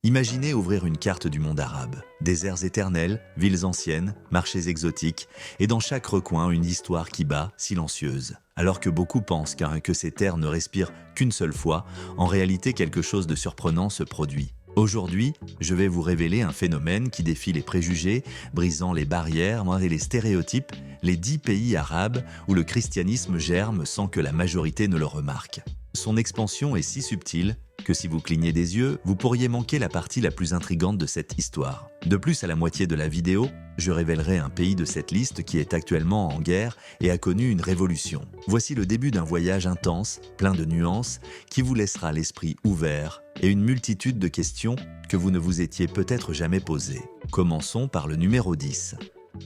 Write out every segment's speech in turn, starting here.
Imaginez ouvrir une carte du monde arabe. Déserts éternels, villes anciennes, marchés exotiques, et dans chaque recoin une histoire qui bat, silencieuse. Alors que beaucoup pensent que ces terres ne respirent qu'une seule fois, en réalité quelque chose de surprenant se produit. Aujourd'hui, je vais vous révéler un phénomène qui défie les préjugés, brisant les barrières et les stéréotypes, les 10 pays arabes où le christianisme germe sans que la majorité ne le remarque. Son expansion est si subtile que si vous clignez des yeux, vous pourriez manquer la partie la plus intrigante de cette histoire. De plus, à la moitié de la vidéo, je révélerai un pays de cette liste qui est actuellement en guerre et a connu une révolution. Voici le début d'un voyage intense, plein de nuances, qui vous laissera l'esprit ouvert et une multitude de questions que vous ne vous étiez peut-être jamais posées. Commençons par le numéro 10.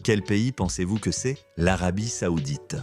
Quel pays pensez-vous que c'est? L'Arabie Saoudite.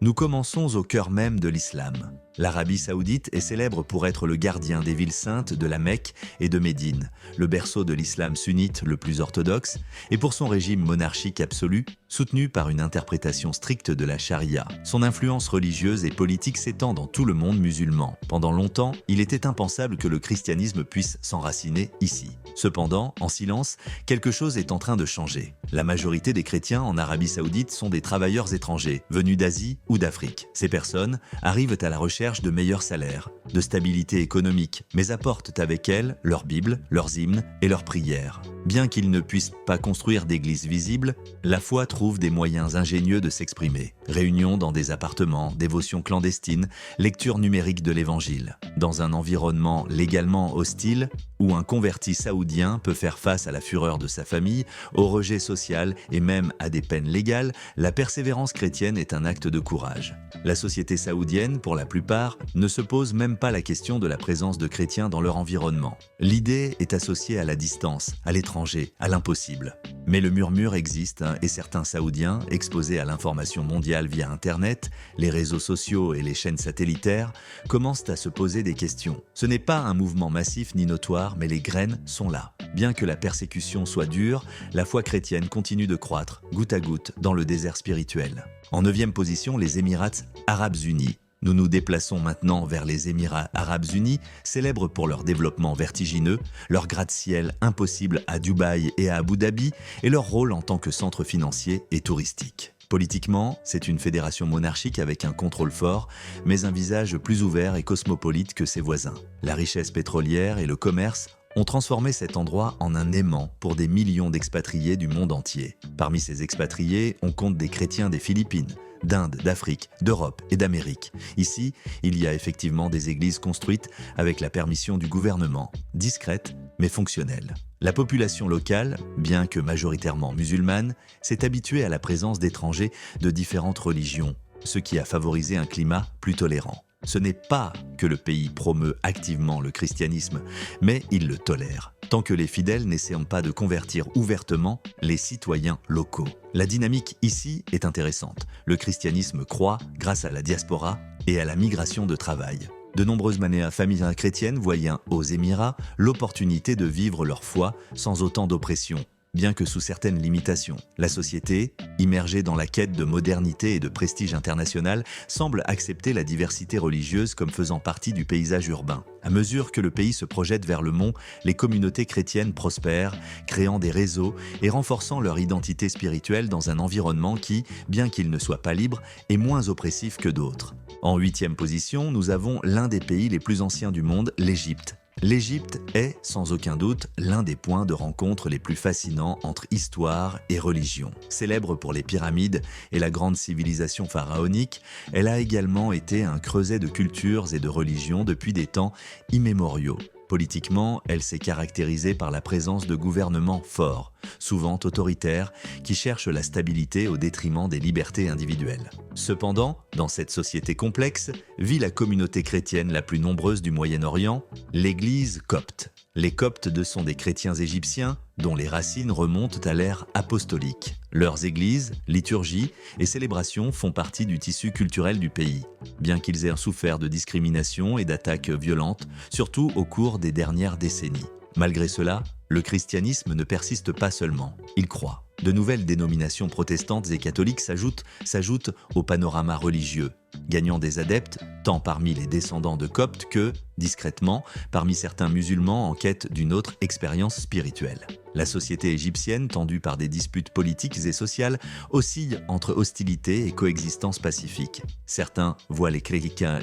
Nous commençons au cœur même de l'islam. L'Arabie Saoudite est célèbre pour être le gardien des villes saintes de la Mecque et de Médine, le berceau de l'islam sunnite le plus orthodoxe, et pour son régime monarchique absolu, soutenu par une interprétation stricte de la charia. Son influence religieuse et politique s'étend dans tout le monde musulman. Pendant longtemps, il était impensable que le christianisme puisse s'enraciner ici. Cependant, en silence, quelque chose est en train de changer. La majorité des chrétiens en Arabie Saoudite sont des travailleurs étrangers, venus d'Asie ou d'Afrique. Ces personnes arrivent à la recherche de meilleurs salaires, de stabilité économique, mais apportent avec elles leur Bible, leurs hymnes et leurs prières. Bien qu'ils ne puissent pas construire d'églises visibles, la foi trouve des moyens ingénieux de s'exprimer. Réunions dans des appartements, dévotions clandestines, lecture numérique de l'Évangile. Dans un environnement légalement hostile, où un converti saoudien peut faire face à la fureur de sa famille, au rejet social et même à des peines légales, la persévérance chrétienne est un acte de courage. La société saoudienne, pour la plupart, ne se pose même pas la question de la présence de chrétiens dans leur environnement. L'idée est associée à la distance, à l'étranger, à l'impossible. Mais le murmure existe et certains Saoudiens, exposés à l'information mondiale via Internet, les réseaux sociaux et les chaînes satellitaires, commencent à se poser des questions. Ce n'est pas un mouvement massif ni notoire, mais les graines sont là. Bien que la persécution soit dure, la foi chrétienne continue de croître, goutte à goutte, dans le désert spirituel. En 9e position, les Émirats Arabes Unis. Nous nous déplaçons maintenant vers les Émirats Arabes Unis, célèbres pour leur développement vertigineux, leur gratte-ciel impossible à Dubaï et à Abu Dhabi, et leur rôle en tant que centre financier et touristique. Politiquement, c'est une fédération monarchique avec un contrôle fort, mais un visage plus ouvert et cosmopolite que ses voisins. La richesse pétrolière et le commerce ont transformé cet endroit en un aimant pour des millions d'expatriés du monde entier. Parmi ces expatriés, on compte des chrétiens des Philippines, d'Inde, d'Afrique, d'Europe et d'Amérique. Ici, il y a effectivement des églises construites avec la permission du gouvernement, discrètes mais fonctionnelles. La population locale, bien que majoritairement musulmane, s'est habituée à la présence d'étrangers de différentes religions, ce qui a favorisé un climat plus tolérant. Ce n'est pas que le pays promeut activement le christianisme, mais il le tolère, tant que les fidèles n'essaient pas de convertir ouvertement les citoyens locaux. La dynamique ici est intéressante. Le christianisme croît grâce à la diaspora et à la migration de travail. De nombreuses familles chrétiennes voyaient aux Émirats l'opportunité de vivre leur foi sans autant d'oppression, bien que sous certaines limitations. La société, immergée dans la quête de modernité et de prestige international, semble accepter la diversité religieuse comme faisant partie du paysage urbain. À mesure que le pays se projette vers le mont, les communautés chrétiennes prospèrent, créant des réseaux et renforçant leur identité spirituelle dans un environnement qui, bien qu'il ne soit pas libre, est moins oppressif que d'autres. En 8e position, nous avons l'un des pays les plus anciens du monde, l'Égypte. L'Égypte est, sans aucun doute, l'un des points de rencontre les plus fascinants entre histoire et religion. Célèbre pour les pyramides et la grande civilisation pharaonique, elle a également été un creuset de cultures et de religions depuis des temps immémoriaux. Politiquement, elle s'est caractérisée par la présence de gouvernements forts, souvent autoritaires, qui cherchent la stabilité au détriment des libertés individuelles. Cependant, dans cette société complexe, vit la communauté chrétienne la plus nombreuse du Moyen-Orient, l'Église copte. Les Coptes sont des chrétiens égyptiens dont les racines remontent à l'ère apostolique. Leurs églises, liturgies et célébrations font partie du tissu culturel du pays, bien qu'ils aient souffert de discrimination et d'attaques violentes, surtout au cours des dernières décennies. Malgré cela, le christianisme ne persiste pas seulement, il croît. De nouvelles dénominations protestantes et catholiques s'ajoutent au panorama religieux, gagnant des adeptes tant parmi les descendants de Coptes que, discrètement, parmi certains musulmans en quête d'une autre expérience spirituelle. La société égyptienne, tendue par des disputes politiques et sociales, oscille entre hostilité et coexistence pacifique. Certains voient les chrétiens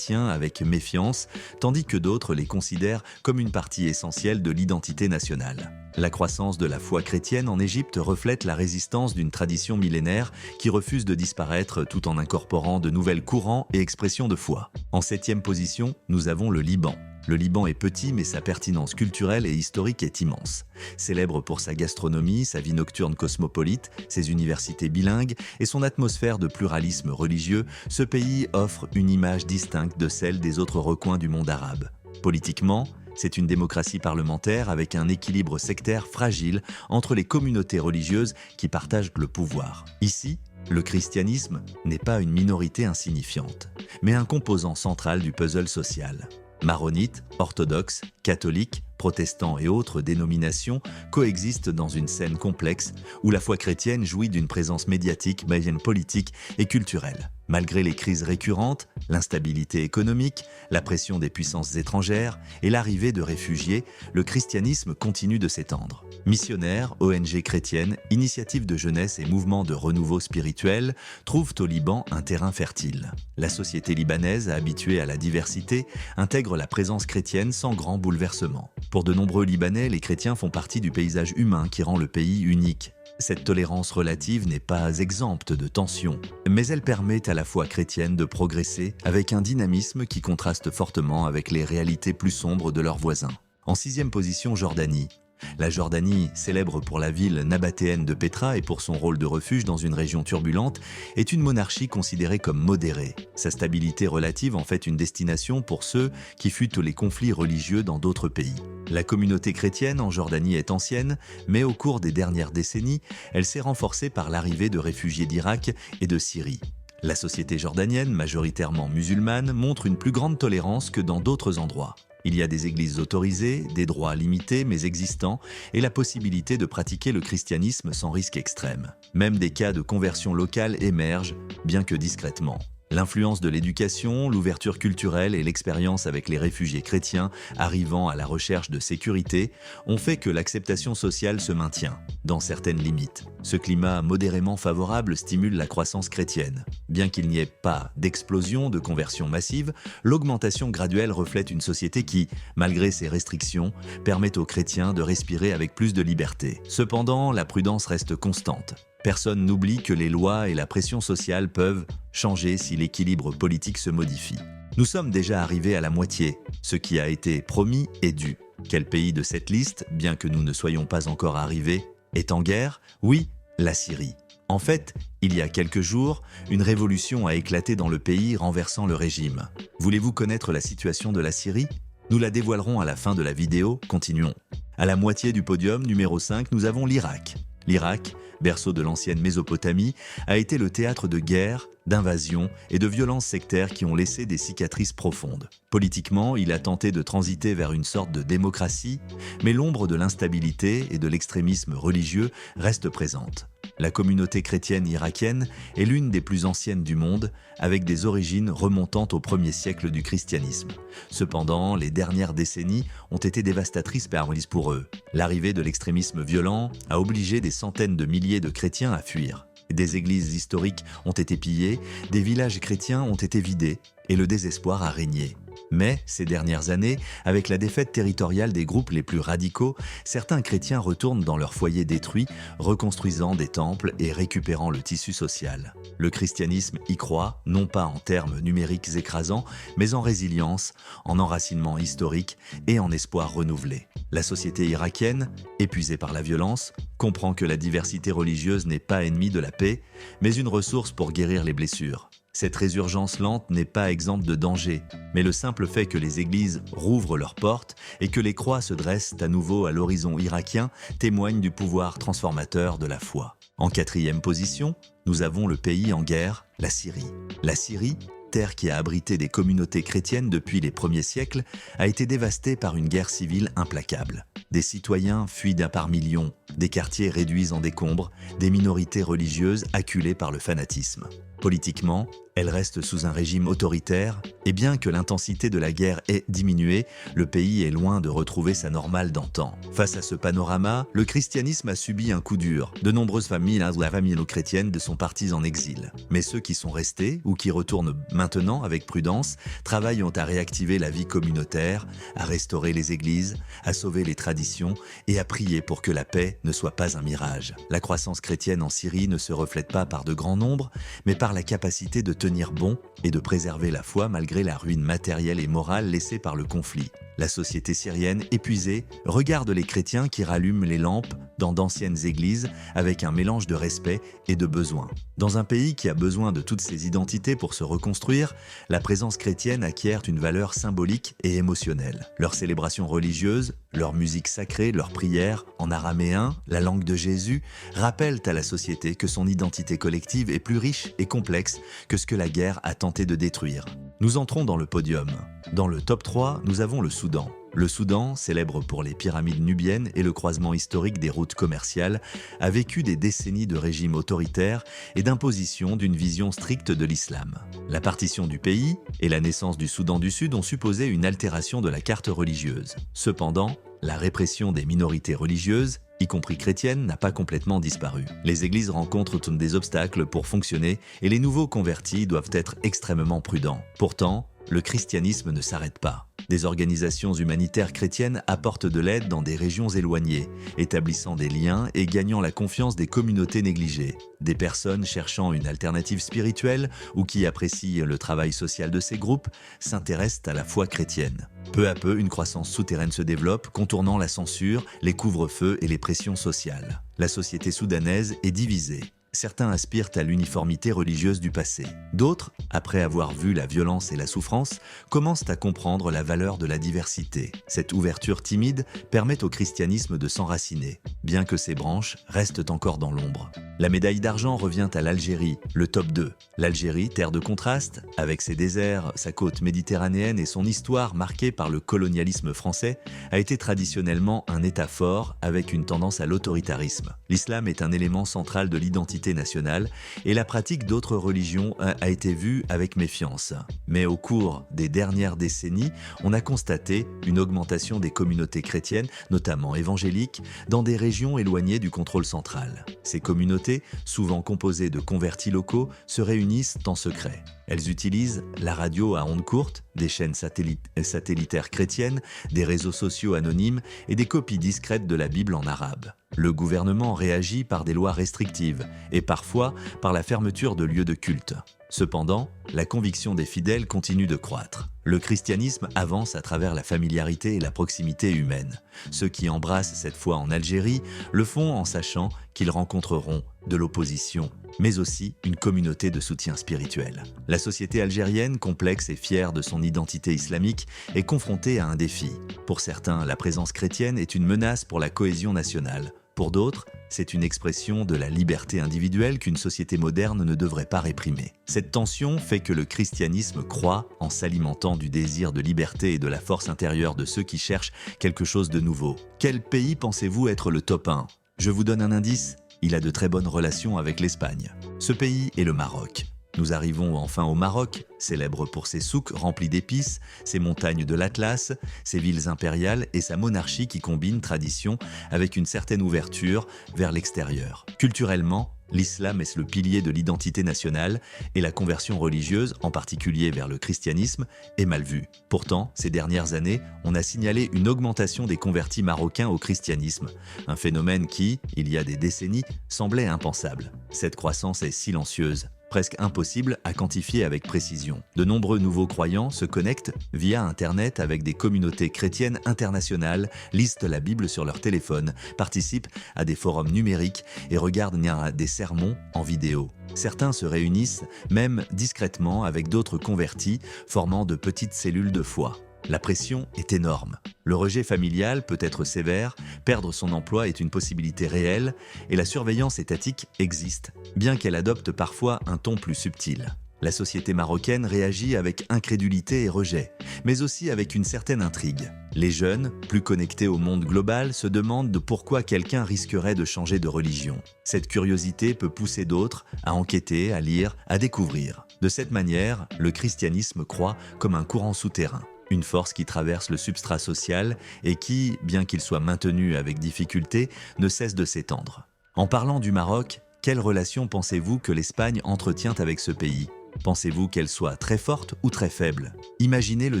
avec méfiance, tandis que d'autres les considèrent comme une partie essentielle de l'identité nationale. La croissance de la foi chrétienne en Égypte reflète la résistance d'une tradition millénaire qui refuse de disparaître tout en incorporant de nouvelles courants et expressions de foi. En 7e position, nous avons le Liban. Le Liban est petit, mais sa pertinence culturelle et historique est immense. Célèbre pour sa gastronomie, sa vie nocturne cosmopolite, ses universités bilingues et son atmosphère de pluralisme religieux, ce pays offre une image distincte de celle des autres recoins du monde arabe. Politiquement, c'est une démocratie parlementaire avec un équilibre sectaire fragile entre les communautés religieuses qui partagent le pouvoir. Ici, le christianisme n'est pas une minorité insignifiante, mais un composant central du puzzle social. Maronnites, orthodoxes, catholiques, protestants et autres dénominations coexistent dans une scène complexe où la foi chrétienne jouit d'une présence médiatique, politique et culturelle. Malgré les crises récurrentes, l'instabilité économique, la pression des puissances étrangères et l'arrivée de réfugiés, le christianisme continue de s'étendre. Missionnaires, ONG chrétiennes, initiatives de jeunesse et mouvements de renouveau spirituel trouvent au Liban un terrain fertile. La société libanaise, habituée à la diversité, intègre la présence chrétienne sans grand bouleversement. Pour de nombreux Libanais, les chrétiens font partie du paysage humain qui rend le pays unique. Cette tolérance relative n'est pas exempte de tensions, mais elle permet à la foi chrétienne de progresser avec un dynamisme qui contraste fortement avec les réalités plus sombres de leurs voisins. En 6e position, Jordanie. La Jordanie, célèbre pour la ville nabatéenne de Pétra et pour son rôle de refuge dans une région turbulente, est une monarchie considérée comme modérée. Sa stabilité relative en fait une destination pour ceux qui fuient les conflits religieux dans d'autres pays. La communauté chrétienne en Jordanie est ancienne, mais au cours des dernières décennies, elle s'est renforcée par l'arrivée de réfugiés d'Irak et de Syrie. La société jordanienne, majoritairement musulmane, montre une plus grande tolérance que dans d'autres endroits. Il y a des églises autorisées, des droits limités mais existants et la possibilité de pratiquer le christianisme sans risque extrême. Même des cas de conversion locale émergent, bien que discrètement. L'influence de l'éducation, l'ouverture culturelle et l'expérience avec les réfugiés chrétiens arrivant à la recherche de sécurité ont fait que l'acceptation sociale se maintient, dans certaines limites. Ce climat modérément favorable stimule la croissance chrétienne. Bien qu'il n'y ait pas d'explosion de conversion massive, l'augmentation graduelle reflète une société qui, malgré ses restrictions, permet aux chrétiens de respirer avec plus de liberté. Cependant, la prudence reste constante. Personne n'oublie que les lois et la pression sociale peuvent changer si l'équilibre politique se modifie. Nous sommes déjà arrivés à la moitié. Ce qui a été promis est dû. Quel pays de cette liste, bien que nous ne soyons pas encore arrivés, est en guerre? Oui, la Syrie. En fait, il y a quelques jours, une révolution a éclaté dans le pays renversant le régime. Voulez-vous connaître la situation de la Syrie? Nous la dévoilerons à la fin de la vidéo, continuons. À la moitié du podium, numéro 5, nous avons l'Irak. L'Irak, berceau de l'ancienne Mésopotamie, a été le théâtre de guerres, d'invasions et de violences sectaires qui ont laissé des cicatrices profondes. Politiquement, il a tenté de transiter vers une sorte de démocratie, mais l'ombre de l'instabilité et de l'extrémisme religieux reste présente. La communauté chrétienne irakienne est l'une des plus anciennes du monde, avec des origines remontant au 1er siècle du christianisme. Cependant, les dernières décennies ont été dévastatrices pour eux. L'arrivée de l'extrémisme violent a obligé des centaines de milliers de chrétiens à fuir. Des églises historiques ont été pillées, des villages chrétiens ont été vidés, et le désespoir a régné. Mais, ces dernières années, avec la défaite territoriale des groupes les plus radicaux, certains chrétiens retournent dans leurs foyers détruits, reconstruisant des temples et récupérant le tissu social. Le christianisme y croit, non pas en termes numériques écrasants, mais en résilience, en enracinement historique et en espoir renouvelé. La société irakienne, épuisée par la violence, comprend que la diversité religieuse n'est pas ennemie de la paix, mais une ressource pour guérir les blessures. Cette résurgence lente n'est pas exempte de danger, mais le simple fait que les églises rouvrent leurs portes et que les croix se dressent à nouveau à l'horizon irakien témoigne du pouvoir transformateur de la foi. En 4e position, nous avons le pays en guerre, la Syrie. La Syrie, terre qui a abrité des communautés chrétiennes depuis les premiers siècles, a été dévastée par une guerre civile implacable. Des citoyens fuient par millions, des quartiers réduits en décombres, des minorités religieuses acculées par le fanatisme. Politiquement, elle reste sous un régime autoritaire, et bien que l'intensité de la guerre ait diminué, le pays est loin de retrouver sa normale d'antan. Face à ce panorama, le christianisme a subi un coup dur. De nombreuses familles, la famille chrétienne, sont parties en exil. Mais ceux qui sont restés, ou qui retournent maintenant avec prudence, travaillent à réactiver la vie communautaire, à restaurer les églises, à sauver les traditions et à prier pour que la paix ne soit pas un mirage. La croissance chrétienne en Syrie ne se reflète pas par de grands nombres, mais par la capacité de tenir bon et de préserver la foi malgré la ruine matérielle et morale laissée par le conflit. La société syrienne, épuisée, regarde les chrétiens qui rallument les lampes dans d'anciennes églises avec un mélange de respect et de besoin. Dans un pays qui a besoin de toutes ses identités pour se reconstruire, la présence chrétienne acquiert une valeur symbolique et émotionnelle. Leurs célébrations religieuses, leur musique sacrée, leurs prières en araméen, la langue de Jésus, rappellent à la société que son identité collective est plus riche et complexe que ce que la guerre a tenté de détruire. Nous entrons dans le podium. Dans le top 3, nous avons le Soudan. Le Soudan, célèbre pour les pyramides nubiennes et le croisement historique des routes commerciales, a vécu des décennies de régime autoritaire et d'imposition d'une vision stricte de l'islam. La partition du pays et la naissance du Soudan du Sud ont supposé une altération de la carte religieuse. Cependant, la répression des minorités religieuses, y compris chrétiennes, n'a pas complètement disparu. Les églises rencontrent des obstacles pour fonctionner et les nouveaux convertis doivent être extrêmement prudents. Pourtant, le christianisme ne s'arrête pas. Des organisations humanitaires chrétiennes apportent de l'aide dans des régions éloignées, établissant des liens et gagnant la confiance des communautés négligées. Des personnes cherchant une alternative spirituelle ou qui apprécient le travail social de ces groupes s'intéressent à la foi chrétienne. Peu à peu, une croissance souterraine se développe, contournant la censure, les couvre-feux et les pressions sociales. La société soudanaise est divisée. Certains aspirent à l'uniformité religieuse du passé. D'autres, après avoir vu la violence et la souffrance, commencent à comprendre la valeur de la diversité. Cette ouverture timide permet au christianisme de s'enraciner, bien que ses branches restent encore dans l'ombre. La médaille d'argent revient à l'Algérie, le top 2. L'Algérie, terre de contraste, avec ses déserts, sa côte méditerranéenne et son histoire marquée par le colonialisme français, a été traditionnellement un État fort avec une tendance à l'autoritarisme. L'islam est un élément central de l'identité nationale et la pratique d'autres religions a été vue avec méfiance. Mais au cours des dernières décennies, on a constaté une augmentation des communautés chrétiennes, notamment évangéliques, dans des régions éloignées du contrôle central. Ces communautés, souvent composées de convertis locaux, se réunissent en secret. Elles utilisent la radio à ondes courtes, des chaînes satellitaires chrétiennes, des réseaux sociaux anonymes et des copies discrètes de la Bible en arabe. Le gouvernement réagit par des lois restrictives et parfois par la fermeture de lieux de culte. Cependant, la conviction des fidèles continue de croître. Le christianisme avance à travers la familiarité et la proximité humaine. Ceux qui embrassent cette foi en Algérie le font en sachant qu'ils rencontreront de l'opposition, mais aussi une communauté de soutien spirituel. La société algérienne, complexe et fière de son identité islamique, est confrontée à un défi. Pour certains, la présence chrétienne est une menace pour la cohésion nationale. Pour d'autres, c'est une expression de la liberté individuelle qu'une société moderne ne devrait pas réprimer. Cette tension fait que le christianisme croît en s'alimentant du désir de liberté et de la force intérieure de ceux qui cherchent quelque chose de nouveau. Quel pays pensez-vous être le top 1 ? Je vous donne un indice, il a de très bonnes relations avec l'Espagne. Ce pays est le Maroc. Nous arrivons enfin au Maroc, célèbre pour ses souks remplis d'épices, ses montagnes de l'Atlas, ses villes impériales et sa monarchie qui combine tradition avec une certaine ouverture vers l'extérieur. Culturellement, l'islam est le pilier de l'identité nationale et la conversion religieuse, en particulier vers le christianisme, est mal vue. Pourtant, ces dernières années, on a signalé une augmentation des convertis marocains au christianisme, un phénomène qui, il y a des décennies, semblait impensable. Cette croissance est silencieuse, presque impossible à quantifier avec précision. De nombreux nouveaux croyants se connectent via Internet avec des communautés chrétiennes internationales, lisent la Bible sur leur téléphone, participent à des forums numériques et regardent des sermons en vidéo. Certains se réunissent même discrètement avec d'autres convertis, formant de petites cellules de foi. La pression est énorme. Le rejet familial peut être sévère, perdre son emploi est une possibilité réelle et la surveillance étatique existe, bien qu'elle adopte parfois un ton plus subtil. La société marocaine réagit avec incrédulité et rejet, mais aussi avec une certaine intrigue. Les jeunes, plus connectés au monde global, se demandent de pourquoi quelqu'un risquerait de changer de religion. Cette curiosité peut pousser d'autres à enquêter, à lire, à découvrir. De cette manière, le christianisme croît comme un courant souterrain, une force qui traverse le substrat social et qui, bien qu'il soit maintenu avec difficulté, ne cesse de s'étendre. En parlant du Maroc, quelle relation pensez-vous que l'Espagne entretient avec ce pays ? Pensez-vous qu'elle soit très forte ou très faible? Imaginez le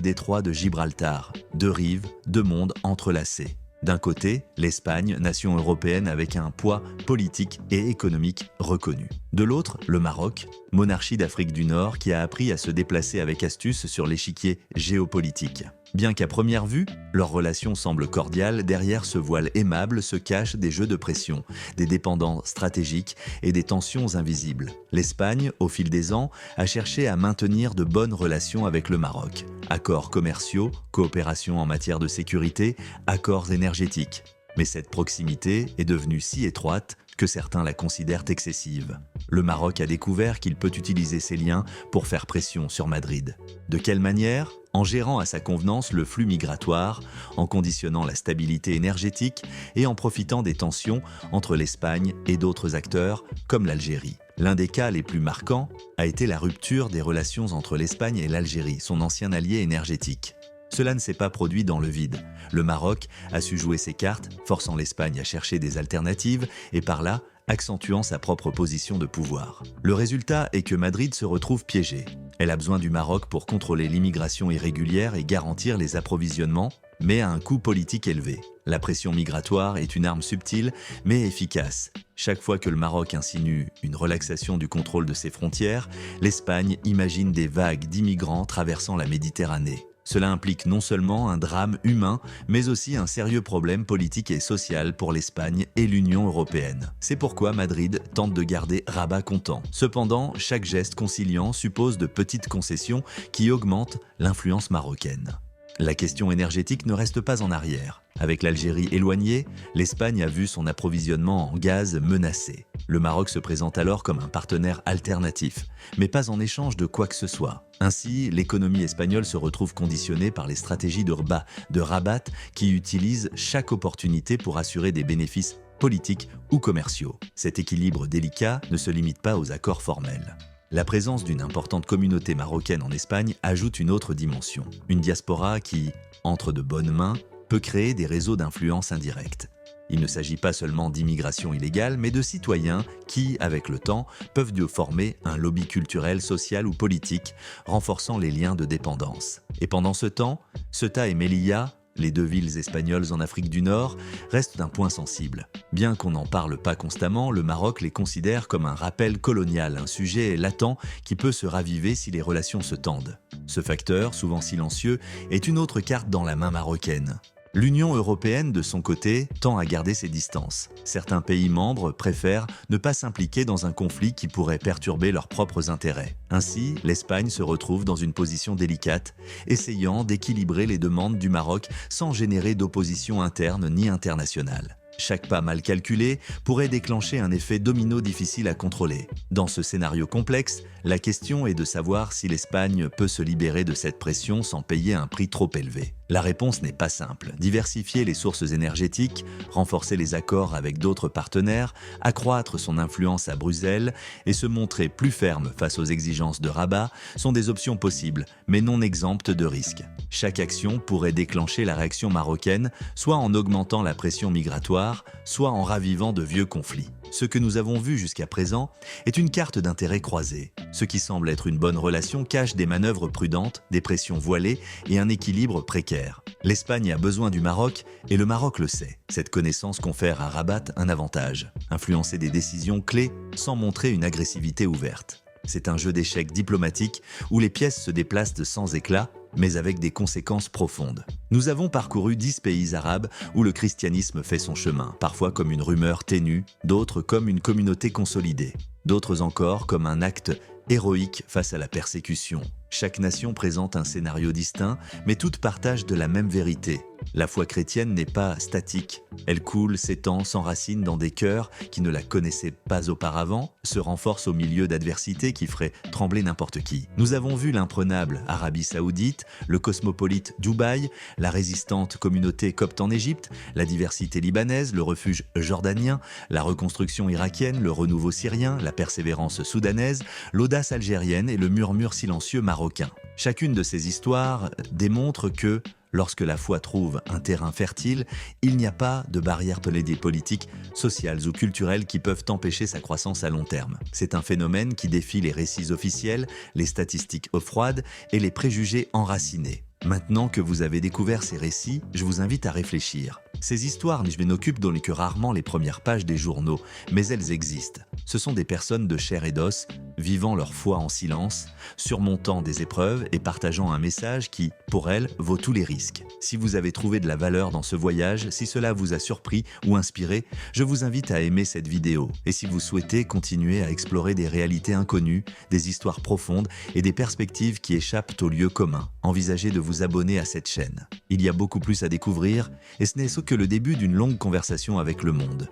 détroit de Gibraltar, deux rives, deux mondes entrelacés. D'un côté, l'Espagne, nation européenne avec un poids politique et économique reconnu. De l'autre, le Maroc, monarchie d'Afrique du Nord qui a appris à se déplacer avec astuce sur l'échiquier géopolitique. Bien qu'à première vue, leur relation semble cordiale, derrière ce voile aimable se cachent des jeux de pression, des dépendances stratégiques et des tensions invisibles. L'Espagne, au fil des ans, a cherché à maintenir de bonnes relations avec le Maroc. Accords commerciaux, coopération en matière de sécurité, accords énergétiques. Mais cette proximité est devenue si étroite que certains la considèrent excessive. Le Maroc a découvert qu'il peut utiliser ses liens pour faire pression sur Madrid. De quelle manière ? En gérant à sa convenance le flux migratoire, en conditionnant la stabilité énergétique et en profitant des tensions entre l'Espagne et d'autres acteurs comme l'Algérie. L'un des cas les plus marquants a été la rupture des relations entre l'Espagne et l'Algérie, son ancien allié énergétique. Cela ne s'est pas produit dans le vide. Le Maroc a su jouer ses cartes, forçant l'Espagne à chercher des alternatives et par là, accentuant sa propre position de pouvoir. Le résultat est que Madrid se retrouve piégée. Elle a besoin du Maroc pour contrôler l'immigration irrégulière et garantir les approvisionnements, mais à un coût politique élevé. La pression migratoire est une arme subtile, mais efficace. Chaque fois que le Maroc insinue une relaxation du contrôle de ses frontières, l'Espagne imagine des vagues d'immigrants traversant la Méditerranée. Cela implique non seulement un drame humain, mais aussi un sérieux problème politique et social pour l'Espagne et l'Union européenne. C'est pourquoi Madrid tente de garder Rabat content. Cependant, chaque geste conciliant suppose de petites concessions qui augmentent l'influence marocaine. La question énergétique ne reste pas en arrière. Avec l'Algérie éloignée, l'Espagne a vu son approvisionnement en gaz menacé. Le Maroc se présente alors comme un partenaire alternatif, mais pas en échange de quoi que ce soit. Ainsi, l'économie espagnole se retrouve conditionnée par les stratégies de Rabat qui utilisent chaque opportunité pour assurer des bénéfices politiques ou commerciaux. Cet équilibre délicat ne se limite pas aux accords formels. La présence d'une importante communauté marocaine en Espagne ajoute une autre dimension. Une diaspora qui, entre de bonnes mains, peut créer des réseaux d'influence indirects. Il ne s'agit pas seulement d'immigration illégale, mais de citoyens qui, avec le temps, peuvent former un lobby culturel, social ou politique, renforçant les liens de dépendance. Et pendant ce temps, Ceuta et Melilla, les deux villes espagnoles en Afrique du Nord, restent un point sensible. Bien qu'on n'en parle pas constamment, le Maroc les considère comme un rappel colonial, un sujet latent qui peut se raviver si les relations se tendent. Ce facteur, souvent silencieux, est une autre carte dans la main marocaine. L'Union européenne, de son côté, tend à garder ses distances. Certains pays membres préfèrent ne pas s'impliquer dans un conflit qui pourrait perturber leurs propres intérêts. Ainsi, l'Espagne se retrouve dans une position délicate, essayant d'équilibrer les demandes du Maroc sans générer d'opposition interne ni internationale. Chaque pas mal calculé pourrait déclencher un effet domino difficile à contrôler. Dans ce scénario complexe, la question est de savoir si l'Espagne peut se libérer de cette pression sans payer un prix trop élevé. La réponse n'est pas simple. Diversifier les sources énergétiques, renforcer les accords avec d'autres partenaires, accroître son influence à Bruxelles et se montrer plus ferme face aux exigences de Rabat sont des options possibles, mais non exemptes de risques. Chaque action pourrait déclencher la réaction marocaine, soit en augmentant la pression migratoire, soit en ravivant de vieux conflits. Ce que nous avons vu jusqu'à présent est une carte d'intérêt croisée. Ce qui semble être une bonne relation cache des manœuvres prudentes, des pressions voilées et un équilibre précaire. L'Espagne a besoin du Maroc et le Maroc le sait. Cette connaissance confère à Rabat un avantage, influencer des décisions clés sans montrer une agressivité ouverte. C'est un jeu d'échecs diplomatique où les pièces se déplacent sans éclat, mais avec des conséquences profondes. Nous avons parcouru 10 pays arabes où le christianisme fait son chemin, parfois comme une rumeur ténue, d'autres comme une communauté consolidée, d'autres encore comme un acte héroïque face à la persécution. Chaque nation présente un scénario distinct, mais toutes partagent de la même vérité. La foi chrétienne n'est pas statique. Elle coule, s'étend, s'enracine dans des cœurs qui ne la connaissaient pas auparavant, se renforce au milieu d'adversités qui feraient trembler n'importe qui. Nous avons vu l'imprenable Arabie Saoudite, le cosmopolite Dubaï, la résistante communauté copte en Égypte, la diversité libanaise, le refuge jordanien, la reconstruction irakienne, le renouveau syrien, la persévérance soudanaise, l'audace algérienne et le murmure silencieux marocain. Chacune de ces histoires démontre que, lorsque la foi trouve un terrain fertile, il n'y a pas de barrières politiques, sociales ou culturelles qui peuvent empêcher sa croissance à long terme. C'est un phénomène qui défie les récits officiels, les statistiques eau froide et les préjugés enracinés. Maintenant que vous avez découvert ces récits, je vous invite à réfléchir. Ces histoires, je n'occupe donc que rarement les premières pages des journaux, mais elles existent. Ce sont des personnes de chair et d'os, vivant leur foi en silence, surmontant des épreuves et partageant un message qui, pour elles, vaut tous les risques. Si vous avez trouvé de la valeur dans ce voyage, si cela vous a surpris ou inspiré, je vous invite à aimer cette vidéo. Et si vous souhaitez continuer à explorer des réalités inconnues, des histoires profondes et des perspectives qui échappent au lieu commun, envisagez de vous abonner à cette chaîne. Il y a beaucoup plus à découvrir et ce n'est que le début d'une longue conversation avec le monde.